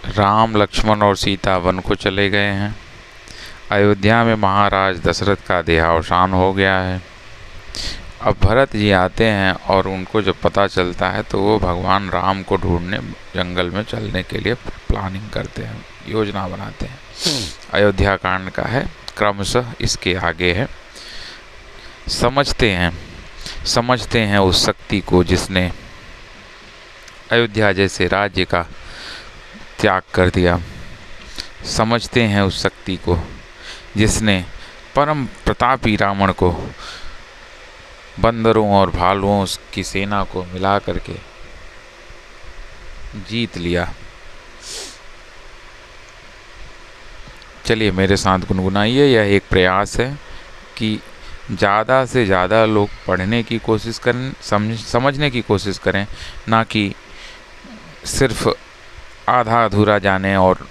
राम, लक्ष्मण और सीता वन को चले गए हैं। अयोध्या में महाराज दशरथ का देहावसान हो गया है। अब भरत जी आते हैं और उनको जब पता चलता है तो वो भगवान राम को ढूंढने जंगल में चलने के लिए प्लानिंग करते हैं, योजना बनाते हैं। अयोध्या कांड का है, क्रमशः इसके आगे है। समझते हैं उस शक्ति को जिसने अयोध्या जैसे राज्य का त्याग कर दिया। समझते हैं उस शक्ति को जिसने परम प्रतापी रावण को बंदरों और भालुओं की सेना को मिला करके जीत लिया। चलिए मेरे साथ गुनगुनाइए। यह एक प्रयास है कि ज़्यादा से ज़्यादा लोग पढ़ने की कोशिश करें, समझने की कोशिश करें, ना कि सिर्फ आधा अधूरा जाने और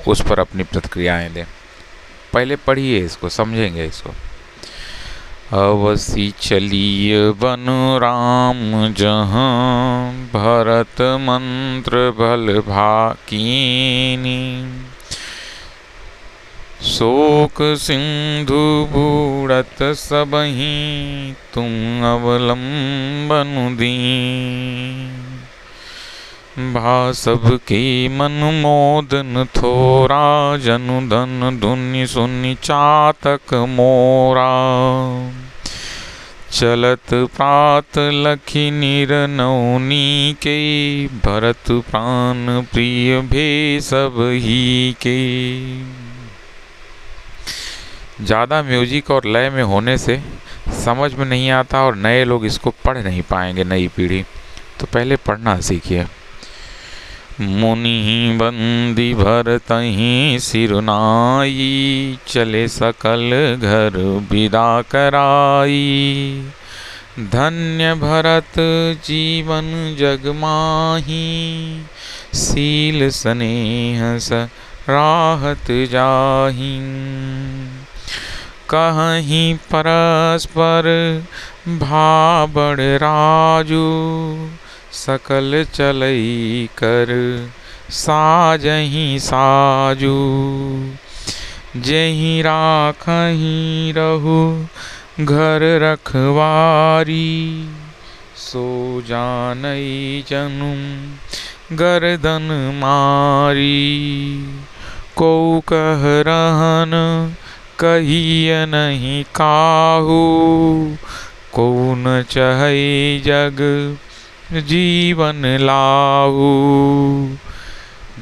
उस पर अपनी प्रतिक्रियाएं दें। पहले पढ़िए इसको, समझेंगे इसको। अवसि चलिए बन राम जहाँ, भरत मंत्र भल भाकीनी। शोक सिंधु बूढ़त सबहीं, तुम अवलंबन दीन। भा सबके मन मोदन थोरा, जनु धन धुनि सुनि चातक मोरा। चलत प्रात लखी निरनौनी के, भरत प्राण प्रिय भे सब ही के। ज़्यादा म्यूजिक और लय में होने से समझ में नहीं आता और नए लोग इसको पढ़ नहीं पाएंगे, नई पीढ़ी। तो पहले पढ़ना सीखिए। मुनि बंदी भरतहि सिरुनाई, चले सकल घर विदा कराई। धन्य भरत जीवन जग माही, सील स्नेह सराहत जाहि। कहीं परस्पर भाबड़ राजू, सकल चलई कर साजहि साजू। जेहि राखहि रहु घर रखवारी, सो जानई जनुम गर्दन मारी। को कह रहन कहिय नहीं काहू, को न चहै जग जीवन लाहू।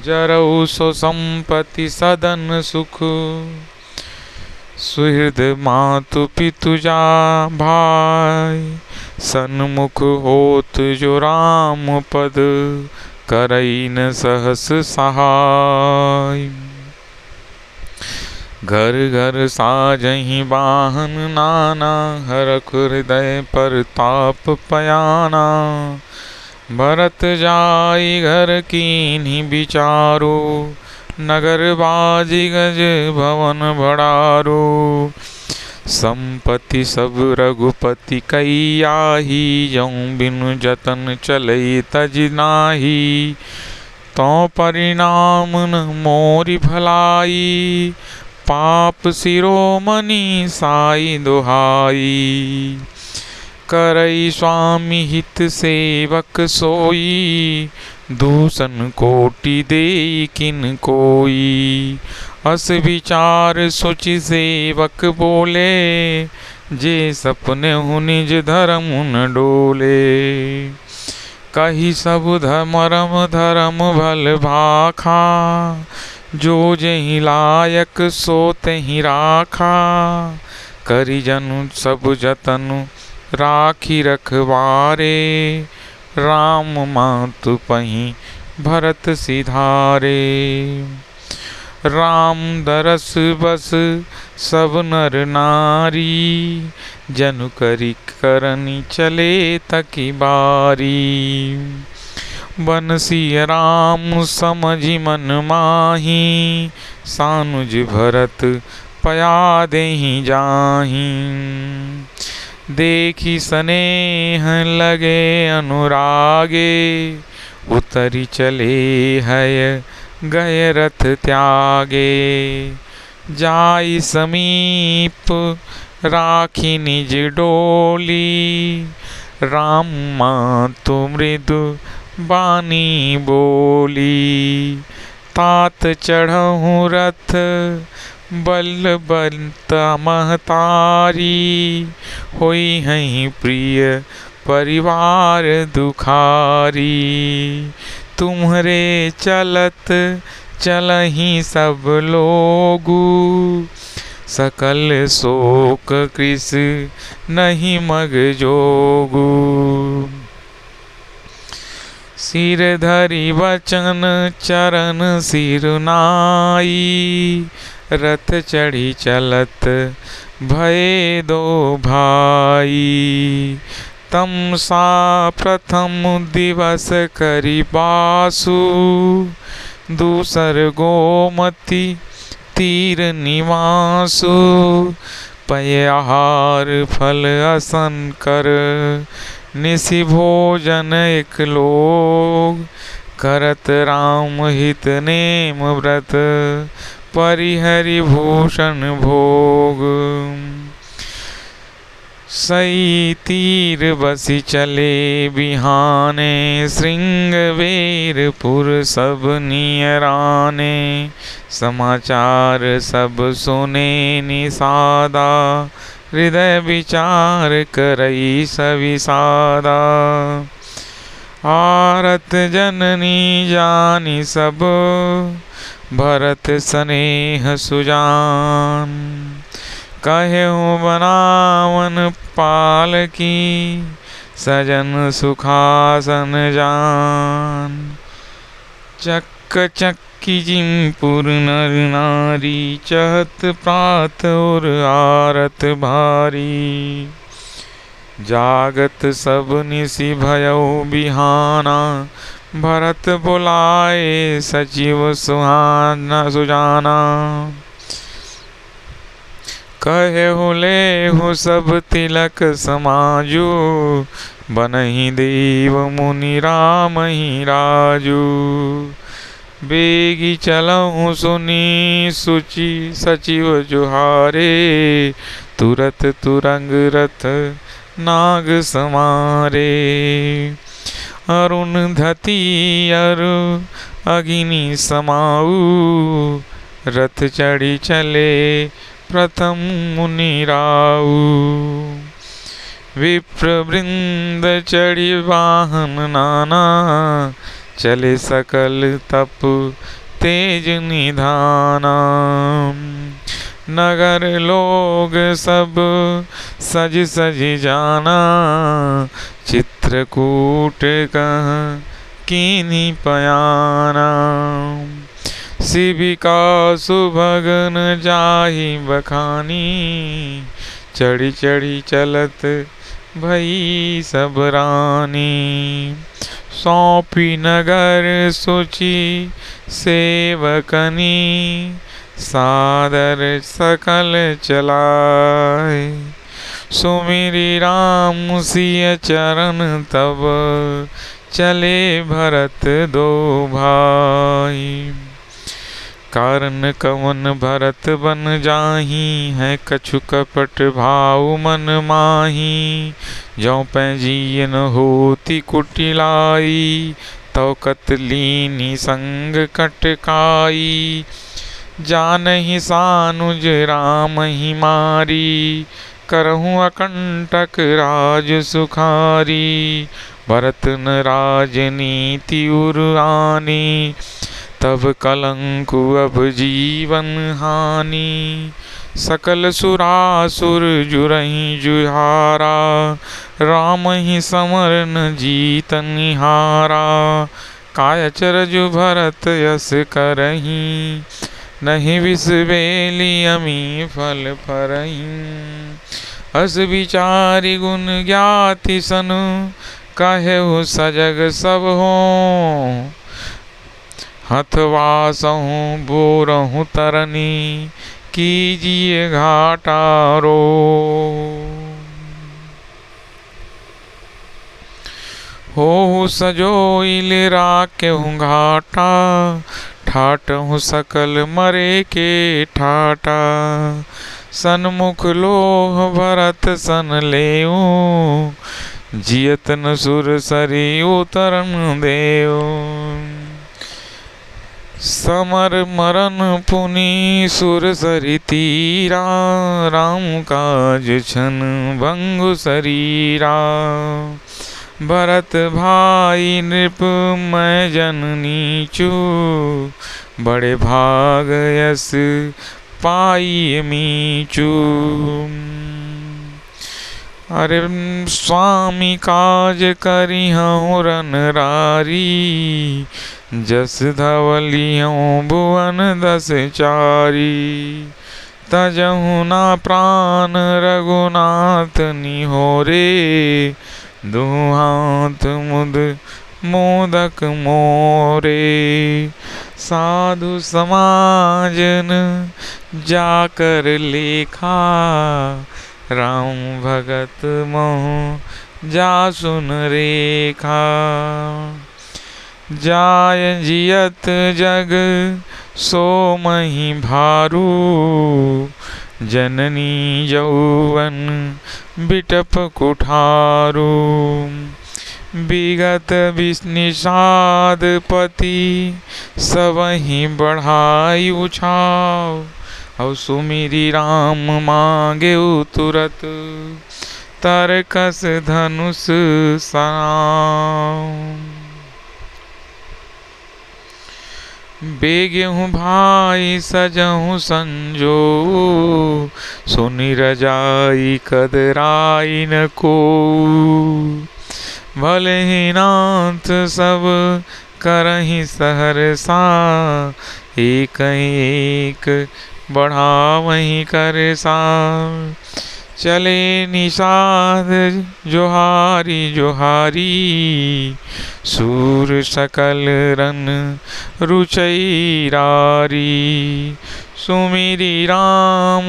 जरऊ सो संपत्ति सदन सुख, सुहृद मातु पितु जा भाई। सन्मुख होत जो राम पद, करई न सहस सहाय। घर घर साजहि वाहन नाना, हरख हृदय पर ताप पयाना। भरत जाई घर कीन्ही विचारो, नगर बाजी गज भवन भड़ारो। संपत्ति सब रघुपति कई आही, जऊँ बिनु जतन चलई तज नाही। तो परिणाम न मोरी भलाई, पाप शिरोमणि साई दुहाई। करई स्वामी हित सेवक सोई, दूषण कोटि देई किन कोई। अस विचार सोचि सेवक बोले, जे सपने हु निज धर्म न डोले। कही सब मरम धर्म भल भाखा, जो जेहि लायक सो तेहि राखा। करि जनु सब जतनु राखी रखवारे, राम मातु पहि भरत सिधारे। राम दरस बस सब नर नारी, जनु करि करनी चले तकी बारी। बंसिय राम समझि मन माही, सानुज भरत पया देहि जाहि। देखी स्नेह लगे अनुरागे, उतरी चले है गए रथ त्यागे। जाई समीप राखी निज डोली, राम मातु मृदु बानी बोली। तात चढ़हु रथ बल बलता महतारी, होई हहीं प्रिय परिवार दुखारी। तुम्हरे चलत चलहि सब लोगु, सकल शोक कृस नहीं मग जोगु। सिर धरि वचन चरण सिरुनाई, रथ चढ़ी चलत भये दो भाई। तमसा प्रथम दिवस करि बासु, दूसर गोमती तीर निवासु। पय आहार फल असन कर, निसि भोजन एक लोग। करत राम हित नेम व्रत, परिहरि भूषण भोग। सई तीर बसी चले बिहाने, श्रृंगवेरपुर सब नियराने। समाचार सब सुने निषादा, हृदय विचार करई सविसादा। आरत जननी जानी सब, भरत स्नेह सुजान। कहेहु बनावन पालकी, सजन सुखासन जान। चक्क चक्की जिमपुर नर नारी, चहत प्रात और आरत भारी। जागत सब निसि भयउ बिहाना, भरत बुलाए सचिव सुजाना। कहेहु लेहु सब तिलक समाजु, बनहि देव मुनि रामहि राजू। बेगी चलहु सुनी सुचि सचिव जुहारे, तुरत तुरंग रथ नाग समारे। अरुणधति अरु अग्नि समाऊ, रथ चढ़ी चले प्रथम मुनि राऊ। विप्र वृंद चढ़ी वाहन नाना, चले सकल तप तेज निधाना। नगर लोग सब सज सज जाना, चित्रकूट कह कीन्ही पयाना। शिविका सुभगन जाहि बखानी, चढ़ी चढ़ी चलत भई सब रानी। सौंपी नगर सुचि सेवकनी, सादर सकल चलाए। सुमिरि राम सिय चरण तब, चले भरत दो भाई। कारण कवन भरत बन जाहि, है कछु कपट भाव मन माही। जौ पै जिय न होती कुटिलाई, तौ कतलीनि संग कटकाई। जानहि सानुज राम ही मारी, करहूँ अकंटक राज सुखारी। भरत न राजनीति उर आनी, तब कलंकु अब जीवन हानि। सकल सुरासुर जुरहि जुहारा, राम ही समर न जीत निहारा। कायचरजु भरत यस करहीं, नहीं विष बेली अमी फल फरहीं। अस विचारि गुण ज्ञाति सनु, कहेहु सजग सब हों। हथवासहु बोरहु तरनी, कीजिए घाटारो। हो सजोइल राखेहु घाटा, ठाटहु सकल मरे के ठाटा। सन्मुख लोह भरत सन लेऊ, जियत न सुर सरी उतरन देऊ। समर मरन पुनि सुर सरि तीरा, राम काज छन भंगु शरीरा। भरत भाई नृप मैं जननी चू, बड़े भाग यस पाई मीचू। अरे स्वामी काज करिहूँ रनरारी, जस धवलियों भुवन दस चारी। तजहु ना प्राण रघुनाथ निहोरे, दुहु हाथ मुद मोदक मोरे। साधु समाजन जाकर लेखा, राम भगत मोह जासुन रेखा। जाय जियत जग सो मही भारू, जननी यौवन बिटप कुठारू। विगत विषनिषाद पति, सबहि बढ़ाई उछाव। और सुमिरी राम मांगे तुरत, तरकस धनुष सनाव। बेगेहूँ भाई सजहूँ संजो, सुनि रजाई कदराई न को। भले ही नाथ सब करहि सहरसा, एक एक बढ़ावहि करसा। चले निषाद जोहारी जोहारी, सूर सकल रन रुचई रारी। सुमिरी राम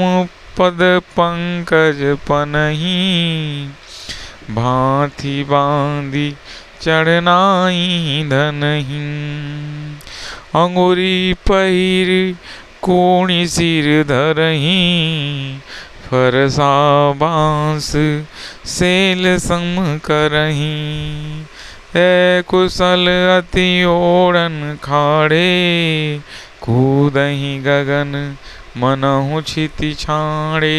पद पंकज पनहि, भांति बांधी चढ़नाई धनहि। अंगुरी पहिर कोणि सिर धरहि, फरसा बांस सेल सम करहि। है कुशल अति ओढ़न खाड़े, कूदहि गगन मनहु छिति छाड़े।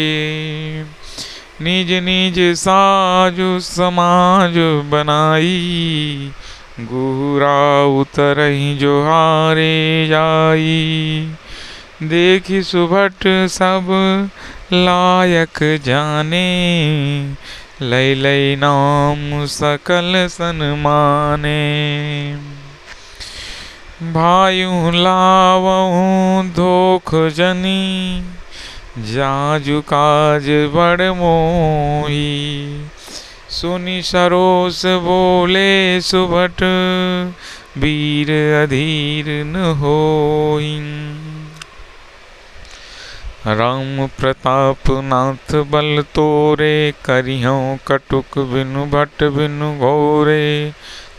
निज निज साजु समाज बनाई, गुहरा उतरहि जोहारे जाई। देखि सुभट सब लायक जाने, लई लई नाम सकल सन्माने। भायु लावहु धोख जनी, जाजु काज बड़ मोही। सुनि सरोस बोले सुभट, वीर अधीर न होई। राम प्रताप नाथ बल तोरे, करिहूँ कटुक बिनु भट बिनु घोरे।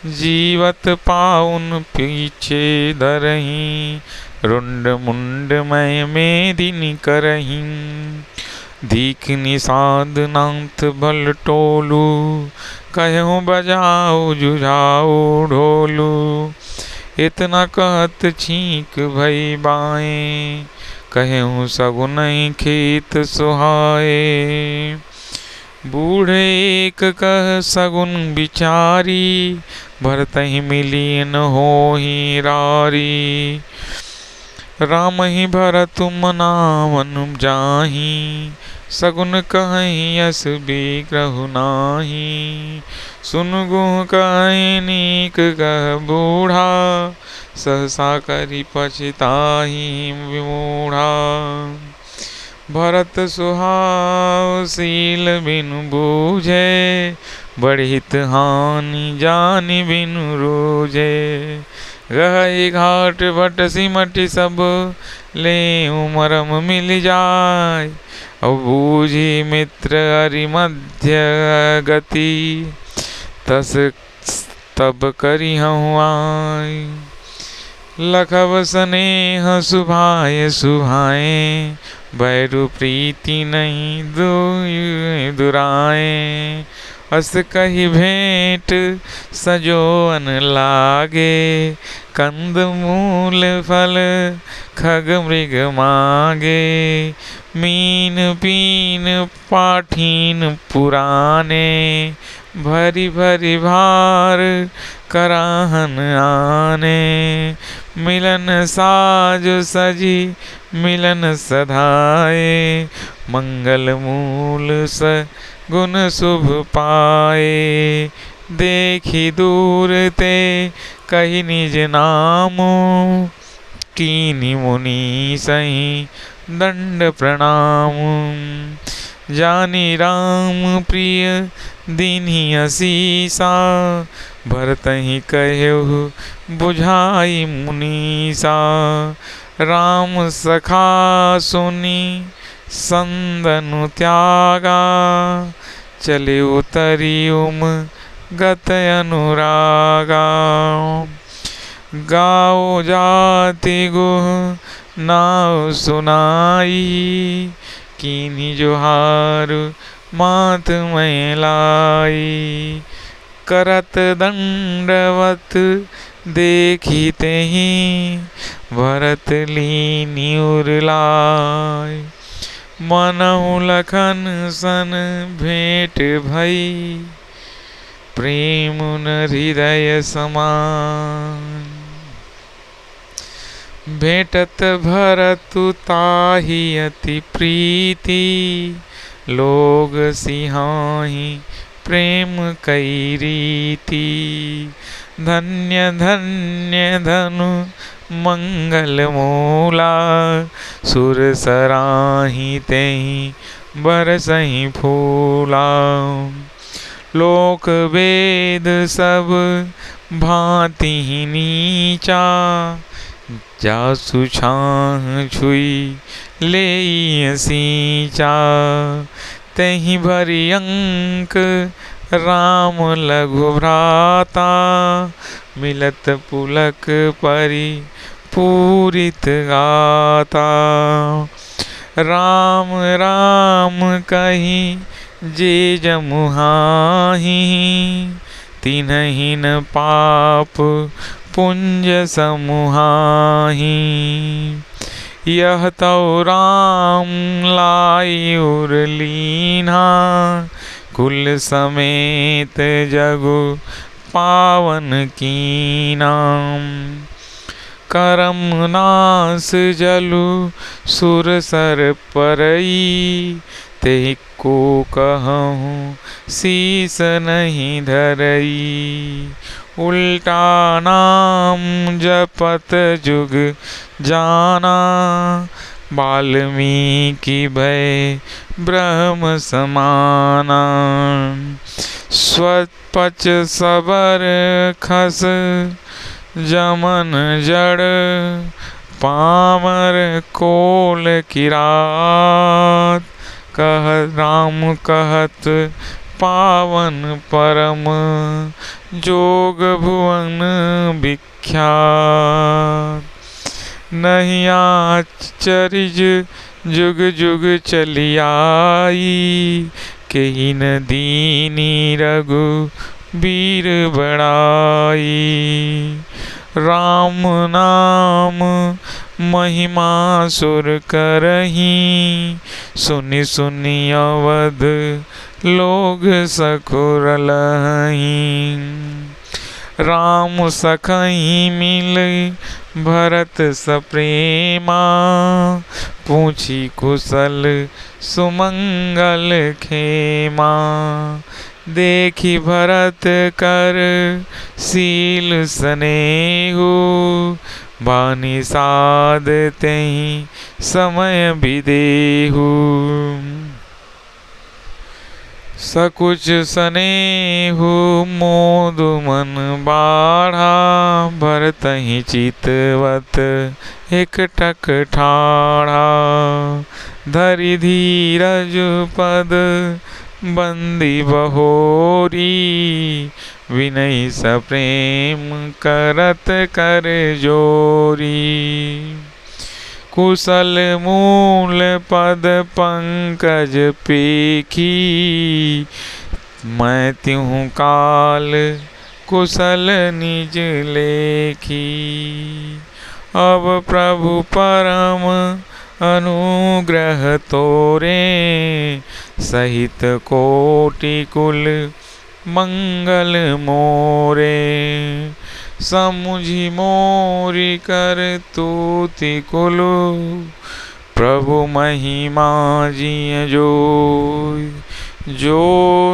जीवत पाउन पीछे धरहि, रुंड मुंड मय मेदिनी करहि। दीख निषाद नाथ भल टोलू, कहूँ बजाओ जुझाओ ढोलू। इतना कहत छींक भई बाएं, कहूँ सगुनहि खेत सुहाए। बूढ़े एक कह सगुन बिचारी, भरतहि मिली न होहि रारी। राम ही भरत मनावन जाहि, सगुन कहहि यस बिग्रहु नाही। सुन गुह कहि नीक कह बूढ़ा, सहसा करि पछताहि विमूढ़ा। भरत सुहाव सील बिनु बूझे, बढ़ित हानि जानि बिनु रोजे। गहई घाट भट सिमटि सब, लेउ मरम मिल जाय। अब बूझी मित्र अरि मध्य गति, तब करिहउँ आय। लखब स्नेह सुभाए सुभाए, बैरु प्रीति नहीं दुराए। अस कही भेंट सजोअन लागे, कंद मूल फल खग मृग मागे। मीन पीन पाठीन पुराने, भरी भरी भार कराहन आने। मिलन साज सजी मिलन सधाए, मंगल मूल गुण शुभ पाए। देखी दूर ते कही निज नामो, कीनी मुनि सही दंड प्रणाम। जानी राम प्रिय दीन्ही असीसा, भरतहि कह्यहु बुझाई मुनीसा। राम सखा सुनी संदनु त्यागा, चले उतरी गत अनुरागा। गाओ जाति गुह नाव सुनाई, कीन्ही जोहार मात मैं लाई। करत दंडवत देखी तेहि, भरत लीनी उरलाय। मनहु लखन सन भेंट भई, प्रेम न हृदय समान। भेंटत भरतु ताहि अति प्रीति, लोग सिंहाहि प्रेम कई रीति। धन्य धन्य धनु मंगल मूला, सुर सराहि तेहि बरसहि फूला। लोक वेद सब भांति नीचा, जासु छाह छुई लेई सींचा। तेहि भरी अंक राम लघु भ्राता, मिलत पुलक परि पूरित गाता। राम राम कही जे जमुहाहि, तिन्हि न पाप पुंज समुहाहि। यह तौ राम लाई उरलीना, कुल समेत जगु पावन कीना। करम नास जलु सुर सर परई, तेहि को कहूँ शीस नहीं धरई। उल्टा नाम जपत जुग जाना, वाल्मीकि भय ब्रह्म समाना। स्वपच सबर खस जमन जड़, पामर कोल किरात। कह राम कहत पावन परम, जोग भुवन विख्यात। नहीं आश्चर्य जुग जुग चली आई, केहि न दीनी रघु वीर बड़ाई। राम नाम महिमा सुर करही, सुनि सुनि अवध लोग सकुर लहीं। राम सखहि मिल भरत सप्रेमा, पूछी कुशल सुमंगल खेमा। देखी भरत कर सील स्नेहु, बानी साध तेहि समय विदेहु। सकुच स्नेहु मोदु मन बाढ़ा, भरतहि चितवत एकटक ठाढ़ा। धरि धीरज पद बंदी बहोरी, विनय सप्रेम करत कर जोरी। कुशल मूल पद पंकज पेखी, मैं त्यों काल कुशल निज लेखी। अब प्रभु परम अनुग्रह तोरे, सहित कोटि कुल मंगल मोरे। समुझि मोरी कर तूति कुलु, प्रभु महिमा जिय जोय। जो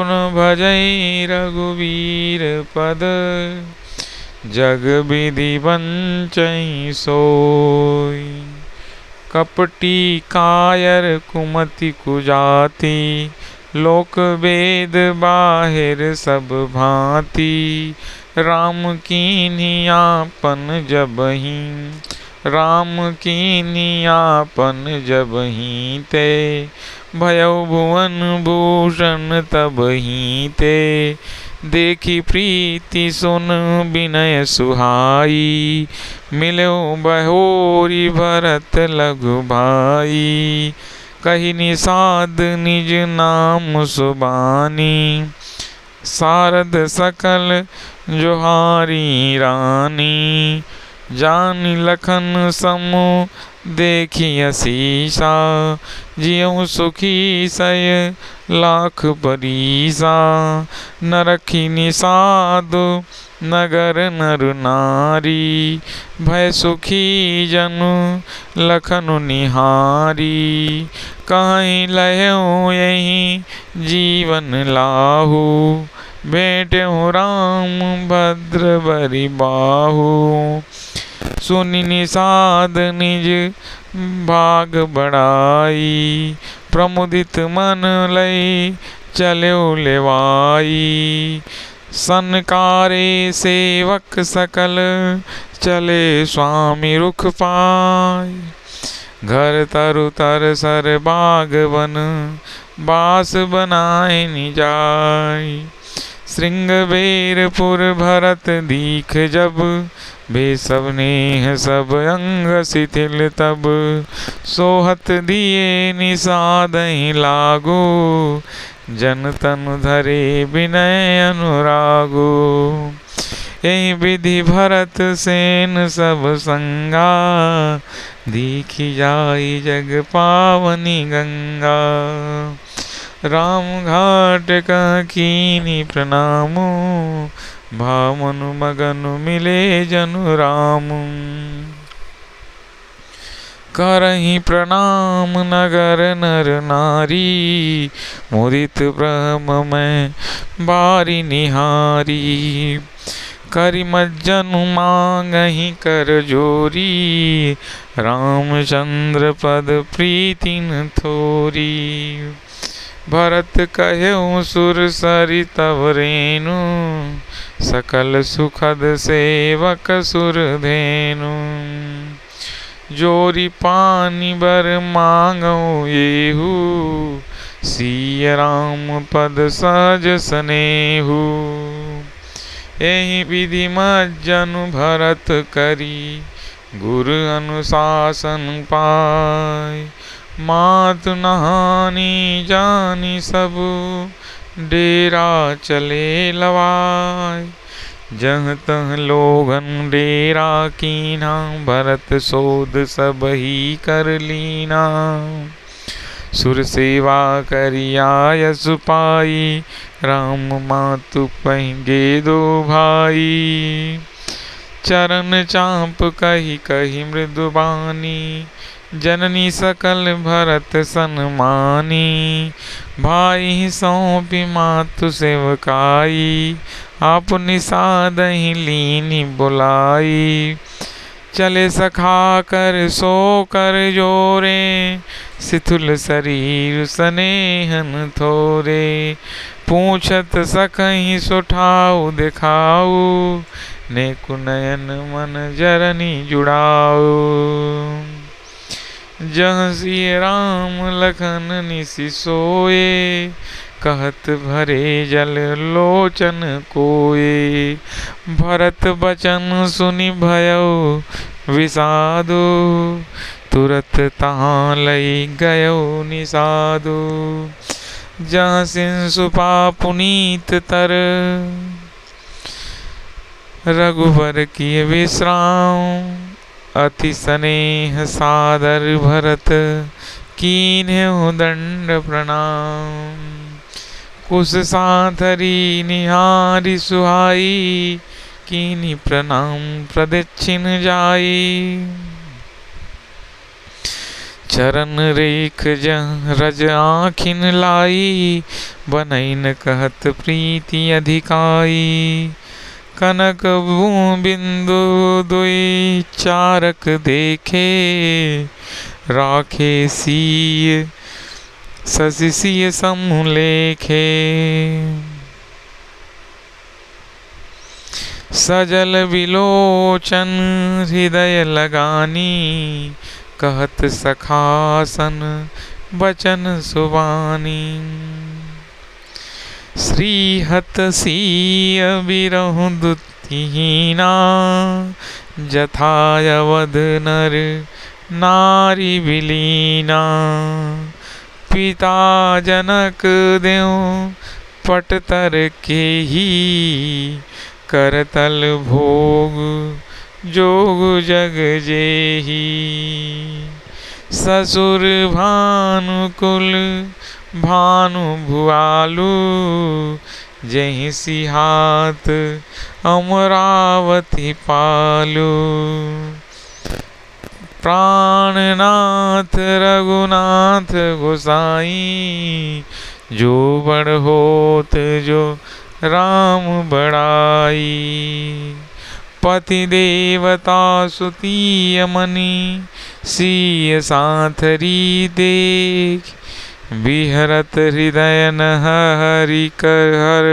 न भजई रघुवीर पद, जग विधि वंचई सोय। कपटी कायर कुमति कुजाति, लोक वेद बाहिर सब भांति। राम कीन्ही आपन जबहि, राम कीन्ही आपन जबहि ते। भयउ भुवन भूषण तबहि ते, देखी प्रीति सुन विनय सुहाई। मिलऊ बहोरी भरत लघु भाई, कही निषाद निज नाम सुबानी। सारद सकल जोहारी रानी, जानी लखन समु देखी असीसा। जियऊ सुखी सय लाख परीसा, न रखी निषाद नगर नर नारी। भय सुखी जनु लखनु निहारी, कहीं लयऊ यही जीवन लाहू। भेंटहु राम भद्र बरि बाहु, सुनि निषाद निज भाग बढ़ाई। प्रमुदित मन लई चल्यो लेवाई, सनकारे सेवक सकल चले स्वामी रुख पाय। घर तरु तर सर बाग वन, बास बनाए निजाय। श्रृंगबेरपुर भरत दीख जब, बे सब नेह सब अंग शिथिल तब। सोहत दिए निषादहि लागो, जन तनु धरे विनय अनुरागो। यही विधि भरत सेन सब संगा, दीखी जाई जग पावनी गंगा। राम घाट कह कीनी प्रणामो, भामनु मगनु मिले जनु राम। करहि प्रणाम नगर नर नारी, मुदित ब्रह्म में बारी निहारी। करि मज्जनु मांगहि कर जोरी, रामचंद्र पद प्रीति न थोरी। भरत कह्यऊ सुर सरि तव रेनु, सकल सुखद सेवक सुर धेनु। जोरी पानी बर मांगऊ येहू, सिय राम पद सहज सनेहू। एहि विधि मज्जनु भरत करी, गुरु अनुशासन पाय। मात नहानी जानी सब, डेरा चले लवाय। जहाँ तह लोगन डेरा कीना, भरत सोध सब ही कर लीना। सुर सेवा करिया यस पाई, राम मातु पहिगे दो भाई। चरण चाँप कही कही मृदुबानी, जननी सकल भरत सन्मानी। भाई सौंपी मातु सेवकाई, आप निषादहि लीनी बुलाई। चले सखा कर सो कर जोरे, शिथुल शरीर स्नेहन थोरे। पूछत सकहि सुठाऊ दिखाऊ, नेकु नयन मन जरनी जुड़ाऊ। जहाँ सिय राम लखन निसि सोए, कहत भरे जल लोचन कोए। भरत बचन सुनि भयो विषादु, तुरत तहाँ लई गयो निषादु। जहाँ सिंसुपा पुनीत तर, रघुवर किए विश्राम। अति स्नेह सादर भरत, कीन्हु दंड प्रणाम। कुश साथरी निहारी सुहाई, कीन्ही प्रणाम प्रदक्षिण जाई। चरण रेख जह रज आँखिन लाई, बनैन कहत प्रीति अधिकाई। कनक बिंदु दुई चारक देखे, राखे सीय शशि सिय समूह लेखे। सजल विलोचन हृदय लगानी, कहत सखासन बचन सुबानी। श्रीहत सिय बिरहु दुतिहीना, जथायवध नर नारी विलीना। पिता जनक देव पटतर के ही, करतल भोग जोग जग जेही। ससुर भानुकुल भानु भुआलु, जहि सिहात अमरावती पालु। प्राणनाथ रघुनाथ गोसाई, जो बड़ होत जो राम बड़ाई। पति देवता सुतीय मनि, सिय साथरी देख। बिहरत हृदय न हरि कर हर,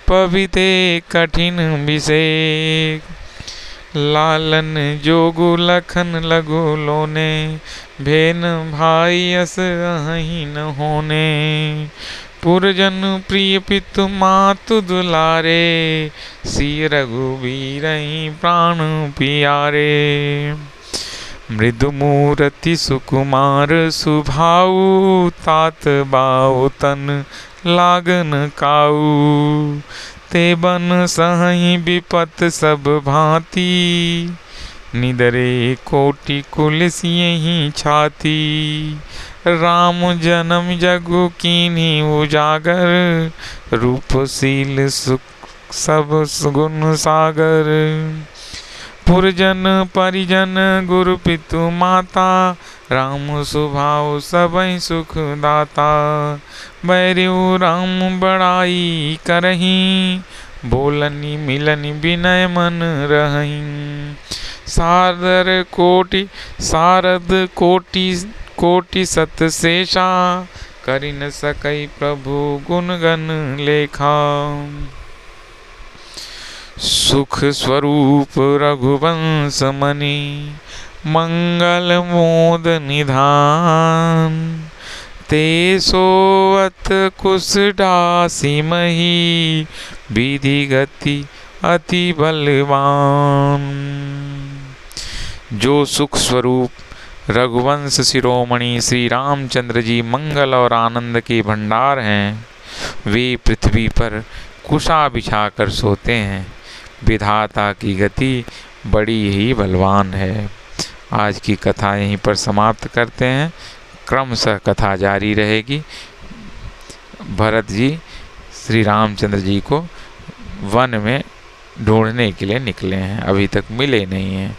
पविते कठिन विषेक। लालन जोगु लखन लगु लोने, भेन भाई अस अहि न होने। पुरजन प्रिय पितु मातु दुलारे, सिय रघुबीरहि प्राण पियारे। मृदु मूरति सुकुमार सुभाऊ, तात बाऊ तन लागन काऊ। ते बन सहहि विपत सब भांति, निदरे कोटि कुल सियहि छाती। राम जन्म जगु कीन्ही उजागर, रूपशील सुख सब गुण सागर। पुरजन परिजन गुरु पितु माता, राम सुभाव सबहि सुख दाता। बैरिउ राम बड़ाई करही, बोलनी मिलनी विनय मन रहई। सारद कोटि सत शेषा, करि न सकई प्रभु गुण गण लेखा। सुख स्वरूप रघुवंश मनि, मंगल मोद निधान। ते सोवत कुश डासी मही, विधि गति अति बलवान। जो सुख स्वरूप रघुवंश शिरोमणि श्री रामचंद्र जी मंगल और आनंद के भंडार हैं, वे पृथ्वी पर कुशा बिछाकर सोते हैं। विधाता की गति बड़ी ही बलवान है। आज की कथा यहीं पर समाप्त करते हैं, क्रमशः कथा जारी रहेगी। भरत जी श्री रामचंद्र जी को वन में ढूंढने के लिए निकले हैं, अभी तक मिले नहीं हैं।